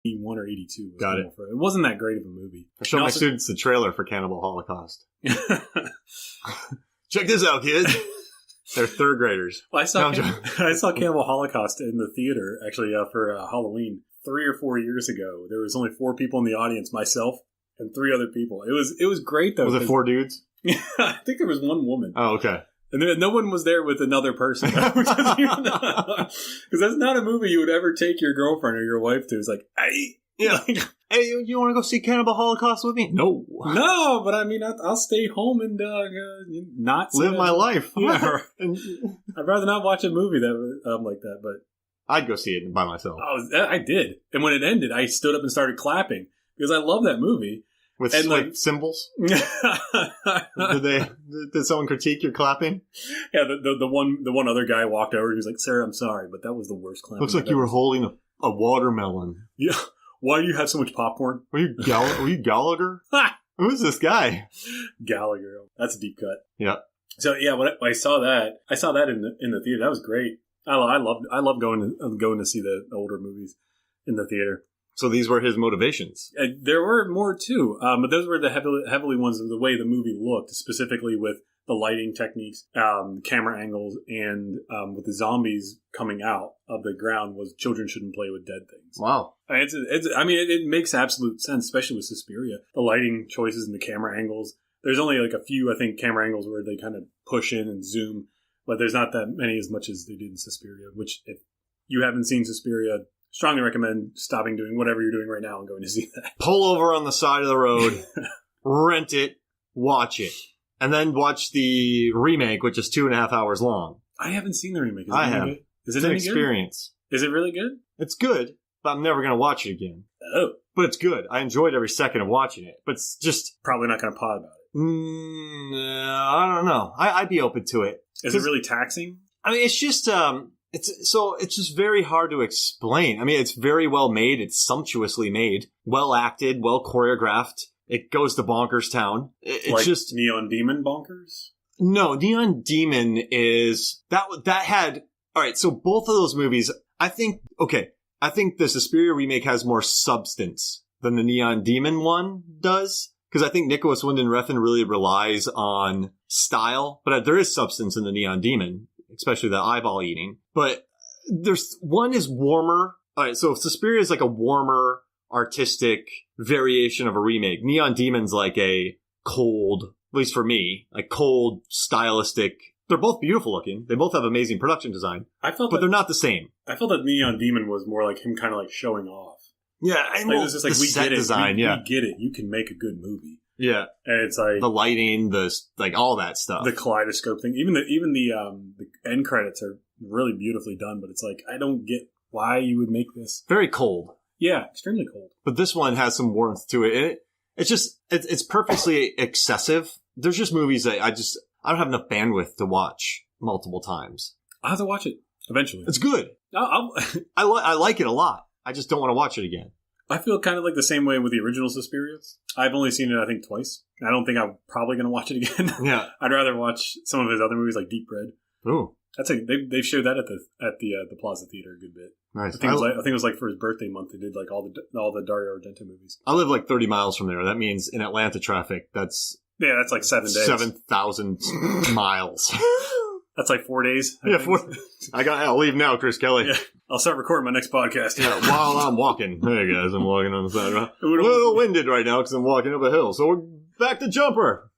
81 or 82. Got it. It wasn't that great of a movie. I showed my students the trailer for Cannibal Holocaust. Check this out, kids. They're third graders. Well, I saw Cannibal Holocaust in the theater, actually, for Halloween 3 or 4 years ago. There was only 4 people in the audience, myself and 3 other people. It was great, though. Was it 4 dudes? I think there was 1 woman. Oh, okay. And no one was there with another person. Because that's not a movie you would ever take your girlfriend or your wife to. It's like, hey. Yeah. Hey, you want to go see Cannibal Holocaust with me? No. No, but I mean, I'll stay home and not live my life. Yeah. I'd rather not watch a movie that like that, but I'd go see it by myself. I did. And when it ended, I stood up and started clapping because I love that movie. With symbols? Did someone critique your clapping? Yeah, the one other guy walked over and he was like, "Sir, I'm sorry, but that was the worst clapping." Looks like you were holding a watermelon. Yeah. Why do you have so much popcorn? Were you Gallagher? Who's this guy? Gallagher. That's a deep cut. Yeah. So yeah, when I saw that in the theater. That was great. I love going to see the older movies in the theater. So these were his motivations. There were more too, but those were the heavily ones of the way the movie looked, specifically with the lighting techniques, camera angles, and with the zombies coming out of the ground was children shouldn't play with dead things. Wow. It makes absolute sense, especially with Suspiria. The lighting choices and the camera angles. There's only like a few, I think, camera angles where they kind of push in and zoom, but there's not that many as much as they did in Suspiria, which if you haven't seen Suspiria, strongly recommend stopping doing whatever you're doing right now and going to see that. Pull over on the side of the road, rent it, watch it, and then watch the remake, which is 2.5 hours long. I haven't seen the remake. I have. Is it an experience? Good? Is it really good? It's good, but I'm never going to watch it again. Oh. But it's good. I enjoyed every second of watching it, but it's just... Probably not going to pod about it. I don't know. I'd be open to it. Is it really taxing? I mean, it's just... It's just very hard to explain. I mean, it's very well made. It's sumptuously made, well acted, well choreographed. It goes to bonkers town. It's like just Neon Demon bonkers. No, Neon Demon is that had all right. So both of those movies, I think the Suspiria remake has more substance than the Neon Demon one does. Because I think Nicholas Winding Refn really relies on style, but there is substance in the Neon Demon, especially the eyeball eating. But one is warmer. All right, so Suspiria is like a warmer, artistic variation of a remake. Neon Demon's like a cold, at least for me, like cold, stylistic. They're both beautiful looking. They both have amazing production design. But they're not the same. I felt that Neon Demon was more like him kind of like showing off. Yeah, it was just like, we get it. Design, we get it. You can make a good movie. Yeah, and it's like the lighting, all that stuff, the kaleidoscope thing. Even the end credits are really beautifully done. But it's like I don't get why you would make this very cold. Yeah, extremely cold. But this one has some warmth to it. It's purposely excessive. There's just movies that I don't have enough bandwidth to watch multiple times. I'll have to watch it eventually. It's good. I like it a lot. I just don't want to watch it again. I feel kind of like the same way with the original Suspirias. I've only seen it, I think, twice. I don't think I'm probably going to watch it again. Yeah, I'd rather watch some of his other movies like Deep Red. Ooh, that's like they've showed that at the Plaza Theater a good bit. Nice. I think it was like for his birthday month. They did like all the Dario Argento movies. I live like 30 miles from there. That means in Atlanta traffic, that's like 7 days, 7,000 miles. That's like 4 days. I'll leave now, Chris Kelly. Yeah. I'll start recording my next podcast. Yeah, while I'm walking. Hey guys, I'm walking on the side. A little winded right now because I'm walking up a hill. So we're back to Jumper.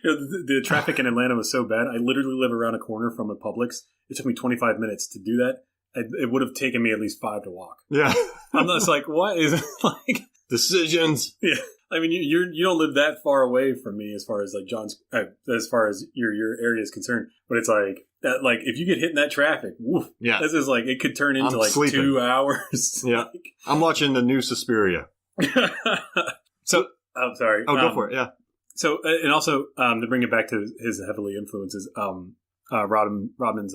You know, the traffic in Atlanta was so bad. I literally live around a corner from a Publix. It took me 25 minutes to do that. It would have taken me at least 5 to walk. Yeah. I'm just like, what is it like? Decisions. Yeah. I mean, you don't live that far away from me as far as like as far as your area is concerned. But it's like that. Like if you get hit in that traffic, woof, yeah, this is like it could turn into like sleeping. 2 hours. Yeah, I'm watching the new Suspiria. So I'm sorry. Oh, go for it. Yeah. So and also to bring it back to his heavily influences, Rodman's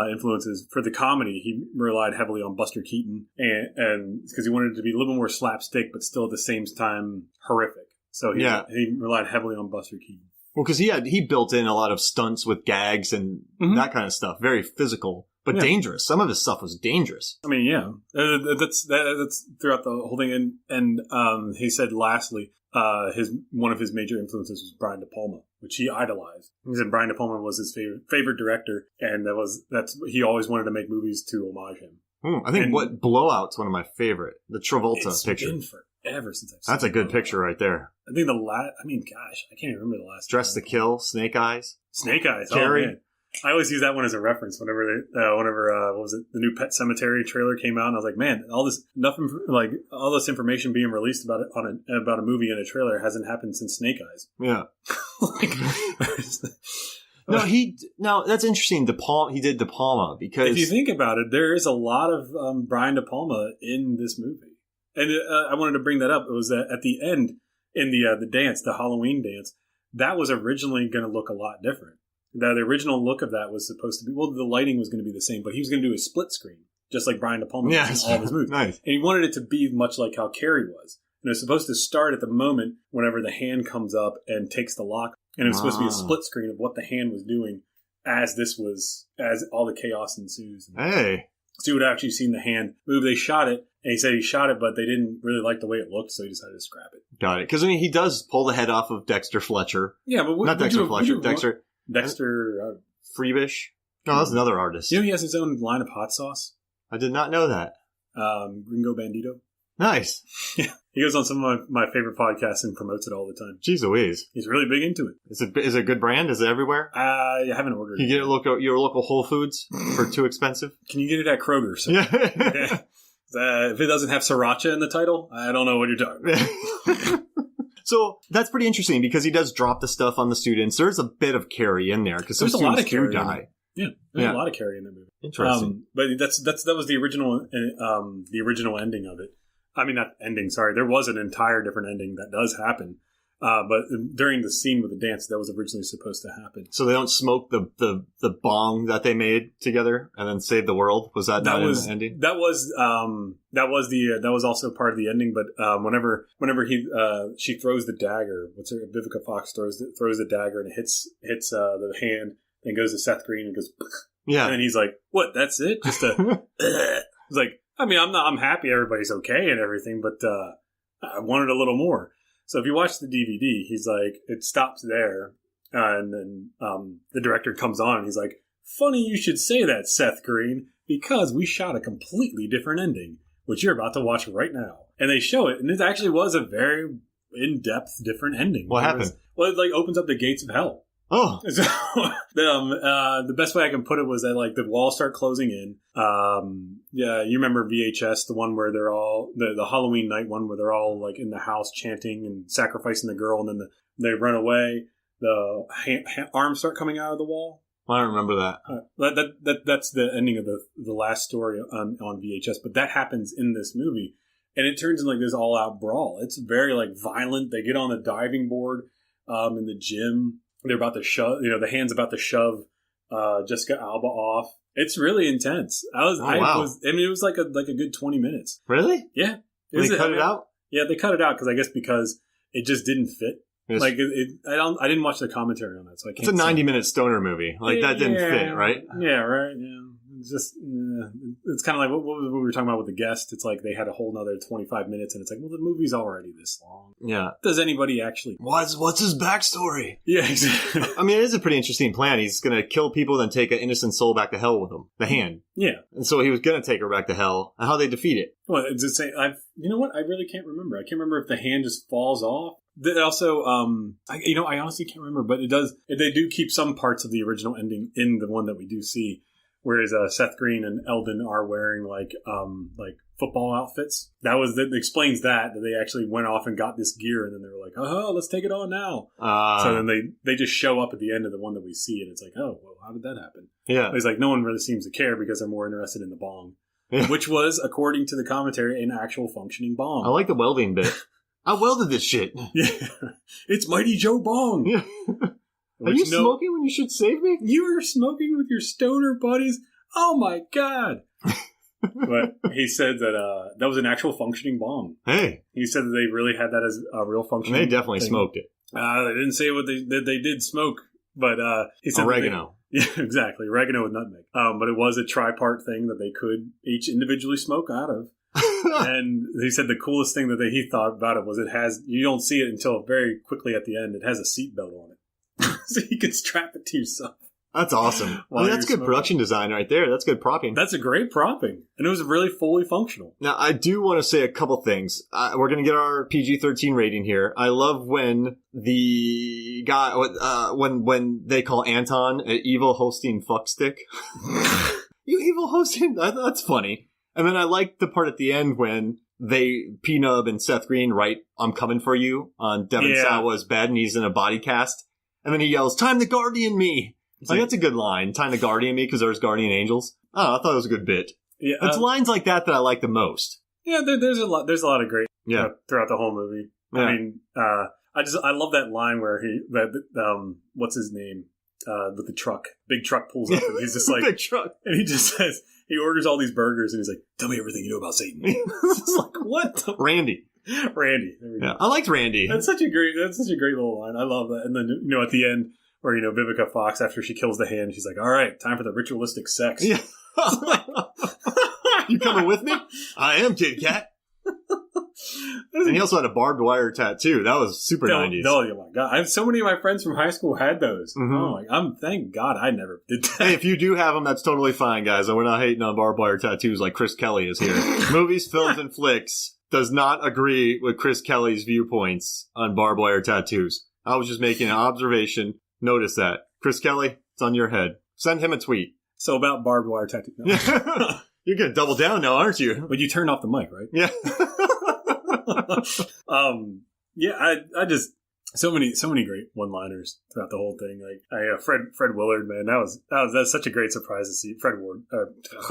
influences for the comedy, he relied heavily on Buster Keaton, and because he wanted it to be a little more slapstick, but still at the same time horrific. So he relied heavily on Buster Keaton. Well, because he built in a lot of stunts with gags and that kind of stuff, very physical. but dangerous. Some of his stuff was dangerous. I mean, yeah, that's throughout the whole thing. And he said, lastly, one of his major influences was Brian De Palma, which he idolized. He said Brian De Palma was his favorite director, and he always wanted to make movies to homage him. I think Blowout's one of my favorite. The Travolta picture. It's been forever since I've seen That's a good picture right there. I think I can't even remember the last. Dress to Kill, Snake Eyes. Snake Eyes. Carrie. Oh, man. I always use that one as a reference whenever what was it? The new Pet Cemetery trailer came out, and I was like, man, all this information being released about it about a movie in a trailer hasn't happened since Snake Eyes. Yeah. No, that's interesting. He did De Palma because if you think about it, there is a lot of Brian De Palma in this movie, and I wanted to bring that up. It was at the end in the dance, the Halloween dance, that was originally going to look a lot different. The original look of that was supposed to be, the lighting was going to be the same, but he was going to do a split screen, just like Brian De Palma does in all of his movies. Nice. And he wanted it to be much like how Carrie was. And it was supposed to start at the moment whenever the hand comes up and takes the lock. And it was supposed to be a split screen of what the hand was doing as all the chaos ensues. Hey. So you would have actually seen the hand move. They shot it, and he said he shot it, but they didn't really like the way it looked, so he decided to scrap it. Got it. Because, he does pull the head off of Dexter Fletcher. Yeah, but not Dexter Fletcher. Dexter Freebish? No, that's another artist. He has his own line of hot sauce? I did not know that. Gringo Bandito. Nice. Yeah. He goes on some of my favorite podcasts and promotes it all the time. Jeez Louise. He's really big into it. Is it a good brand? Is it everywhere? I haven't ordered it. You get it your local Whole Foods for too expensive? Can you get it at Kroger? So? Yeah. Okay. If it doesn't have sriracha in the title, I don't know what you're talking about. So that's pretty interesting because he does drop the stuff on the students. There's a bit of Carrie in there because some students do die. Yeah, there's a lot of Carrie in that movie. Interesting. But that was the original ending of it. I mean, not ending. Sorry, there was an entire different ending that does happen. But during the scene with the dance, that was originally supposed to happen. So they don't smoke the bong that they made together and then save the world. Was that not in the ending? That was also part of the ending. But whenever she throws the dagger, Vivica Fox throws the dagger and it hits the hand, then goes to Seth Green and goes, yeah, and he's like, "What? That's it? Just a?" He's like, "I mean, I'm happy everybody's okay and everything, but I wanted a little more." So if you watch the DVD, he's like, it stops there, and then the director comes on, and he's like, "Funny you should say that, Seth Green, because we shot a completely different ending, which you're about to watch right now." And they show it, and it actually was a very in-depth different ending. What happened? It opens up the gates of hell. Oh. So, the best way I can put it was that the walls start closing in. Yeah, you remember VHS, the one where they're all the Halloween night one where they're all in the house chanting and sacrificing the girl, and then they run away. The arms start coming out of the wall. I don't remember that. That's the ending of the last story on VHS, but that happens in this movie, and it turns into this all out brawl. It's very violent. They get on the diving board in the gym. They're about to shove, the hand's about to shove Jessica Alba off. It's really intense. It was like a good 20 minutes. Really? Yeah. They cut it out? Yeah, they cut it out because it just didn't fit. Yes. I didn't watch the commentary on that, so I can't. It's a 90-minute stoner movie. That didn't fit, right? Yeah, right. Yeah. It's just, it's kind of like what we were talking about with the guest. It's like they had a whole nother 25 minutes, and it's like, well, the movie's already this long. Yeah. Does anybody actually? What's his backstory? Yeah, exactly. I mean, it is a pretty interesting plan. He's going to kill people, then take an innocent soul back to hell with him. The hand. Yeah. And so he was going to take her back to hell. And how they defeat it? Well, it's the same. You know what? I really can't remember. I can't remember if the hand just falls off. That also, I honestly can't remember, but it does. They do keep some parts of the original ending in the one that we do see. Whereas Seth Green and Eldon are wearing football outfits. That explains that they actually went off and got this gear, and then they were like, "Oh, let's take it on now." So then they just show up at the end of the one that we see, and it's like, "Oh, well, how did that happen?" Yeah, it's like no one really seems to care because they're more interested in the bong, which was, according to the commentary, an actual functioning bong. I like the welding bit. I welded this shit. Yeah, it's Mighty Joe Bong. Yeah. Are you smoking when you should save me? You were smoking with your stoner buddies? Oh my God. But he said that that was an actual functioning bong. Hey. He said that they really had that as a real functioning And they definitely smoked it. They didn't say what they did smoke. But he said oregano. Yeah, exactly. Oregano with nutmeg. But it was a tri-part thing that they could each individually smoke out of. And he said the coolest thing that he thought about it was you don't see it until very quickly at the end, it has a seatbelt on it. So you can strap it to yourself. That's awesome. That's good production design right there. That's good propping. That's a great propping. And it was really fully functional. Now, I do want to say a couple things. We're going to get our PG-13 rating here. I love when the guy, when they call Anton an evil hosting fuckstick. You evil hosting? That's funny. And then I like the part at the end when P-Nub and Seth Green write, "I'm coming for you" on Devin Sawa's bed, and he's in a body cast. And then he yells, "Time to guardian me." Like, that's a good line. Time to guardian me because there's guardian angels. Oh, I thought it was a good bit. Yeah, it's lines like that I like the most. Yeah, there's a lot of great throughout the whole movie. Yeah. I mean, I love that line where what's his name? With the truck. Big truck pulls up and he's just like, big truck. And he just says, he orders all these burgers and he's like, "Tell me everything you know about Satan." It's like, what? Randy. There we go. I liked Randy. That's such a great little line. I love that. And then, at the end, where, Vivica Fox, after she kills the hand, she's like, "All right, time for the ritualistic sex." Yeah. You coming with me? I am, Kid Kat. And he also had a barbed wire tattoo. That was super 90s. Oh my God. I have so many of my friends from high school had those. Mm-hmm. Oh thank God I never did that. Hey, if you do have them, that's totally fine, guys. We're not hating on barbed wire tattoos like Chris Kelly is here. Movies, Films, and Flicks does not agree with Chris Kelly's viewpoints on barbed wire tattoos. I was just making an observation. Notice that. Chris Kelly, it's on your head. Send him a tweet. So about barbed wire tattoos. No. You're going to double down now, aren't you? But you turned off the mic, right? Yeah. I just so many great one-liners throughout the whole thing. Like Fred Willard, man, that's such a great surprise to see. Fred Ward.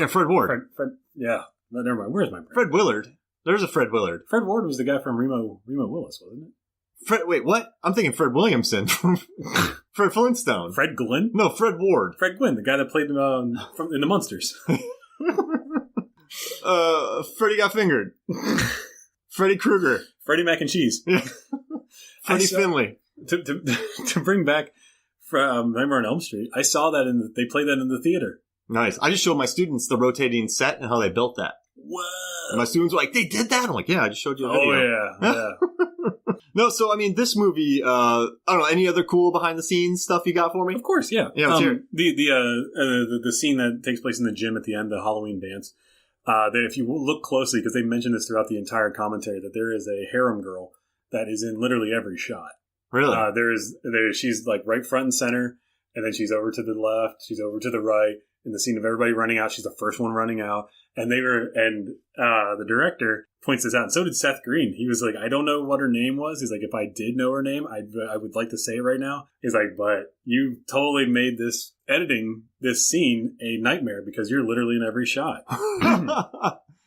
Fred Ward. No, never mind. Where's my brain? Fred Willard. There's a Fred Willard. Fred Ward was the guy from Remo Willis, wasn't it? Wait, what? I'm thinking Fred Williamson from Fred Flintstone. Fred Glynn? No, Fred Ward. Fred Glynn, the guy that played in the Munsters. Freddy Got Fingered. Freddy Krueger. Freddy Mac and Cheese. Freddie Finley. To bring back from Nightmare on Elm Street, I saw that they played that in the theater. Nice. I just showed my students the rotating set and how they built that. Whoa. And my students were like, "They did that?" I'm like, "Yeah, I just showed you a video." Oh, yeah. No, so, I mean, this movie, I don't know, any other cool behind-the-scenes stuff you got for me? Of course, yeah. Yeah, let's hear it. The scene that takes place in the gym at the end, the Halloween dance, that if you look closely, because they mentioned this throughout the entire commentary, that there is a harem girl that is in literally every shot. Really? She's like right front and center, and then she's over to the left, she's over to the right. In the scene of everybody running out, she's the first one running out. And the director points this out, and so did Seth Green. He was like, "I don't know what her name was." He's like, "If I did know her name, I would like to say it right now." He's like, "But you totally made editing this scene a nightmare because you're literally in every shot."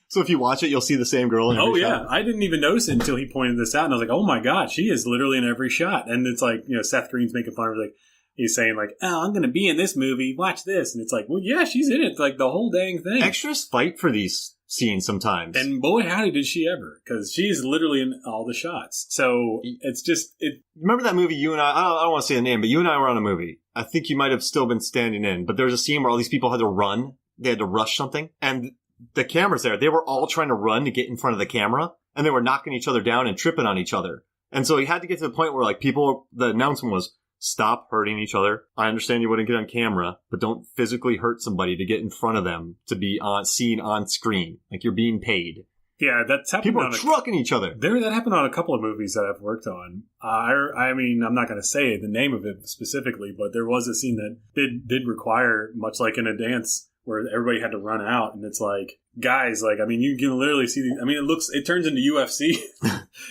So if you watch it, you'll see the same girl in every shot. I didn't even notice it until he pointed this out, and I was like, "Oh my God, she is literally in every shot." And it's like, Seth Green's making fun of her, like, he's saying like, "Oh, I'm going to be in this movie. Watch this." And it's like, well, yeah, she's in it. Like the whole dang thing. Extras fight for these scenes sometimes. And boy, howdy did she ever. Because she's literally in all the shots. So it's just... Remember that movie you and I don't want to say the name, but you and I were on a movie. I think you might have still been standing in. But there was a scene where all these people had to run. They had to rush something. And the camera's there. They were all trying to run to get in front of the camera. And they were knocking each other down and tripping on each other. And so he had to get to the point where like the announcement was, "Stop hurting each other. I understand you wouldn't get on camera, but don't physically hurt somebody to get in front of them to be seen on screen. Like you're being paid." Yeah, that's happened. People are trucking each other. That happened on a couple of movies that I've worked on. I mean, I'm not going to say the name of it specifically, but there was a scene that did require, much like in a dance, where everybody had to run out, and it's like, guys, like, I mean, you can literally see these. I mean, it turns into UFC.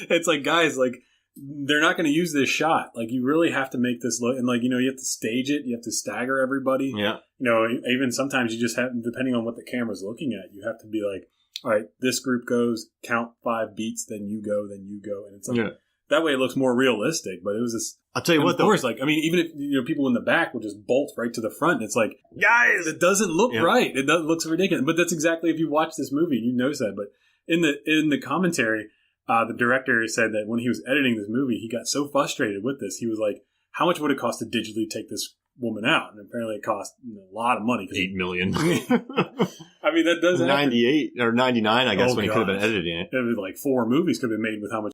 It's like, guys, like, they're not going to use this shot. Like, you really have to make this look, and like, you have to stage it. You have to stagger everybody. Yeah. Even sometimes you just have, depending on what the camera's looking at, you have to be like, all right, this group goes, count 5 beats, then you go. And it's like, that way it looks more realistic. But it was this. I'll tell you what, of course, like, I mean, even if, people in the back will just bolt right to the front, and it's like, guys, it doesn't look right. It looks ridiculous. But that's exactly, if you watch this movie, you notice that. But in the commentary, the director said that when he was editing this movie, he got so frustrated with this. He was like, how much would it cost to digitally take this woman out? And apparently it cost a lot of money. $8 million. I mean, that does 98 or 99, I guess, when he could have been editing it. It would be like 4 movies could have been made with how much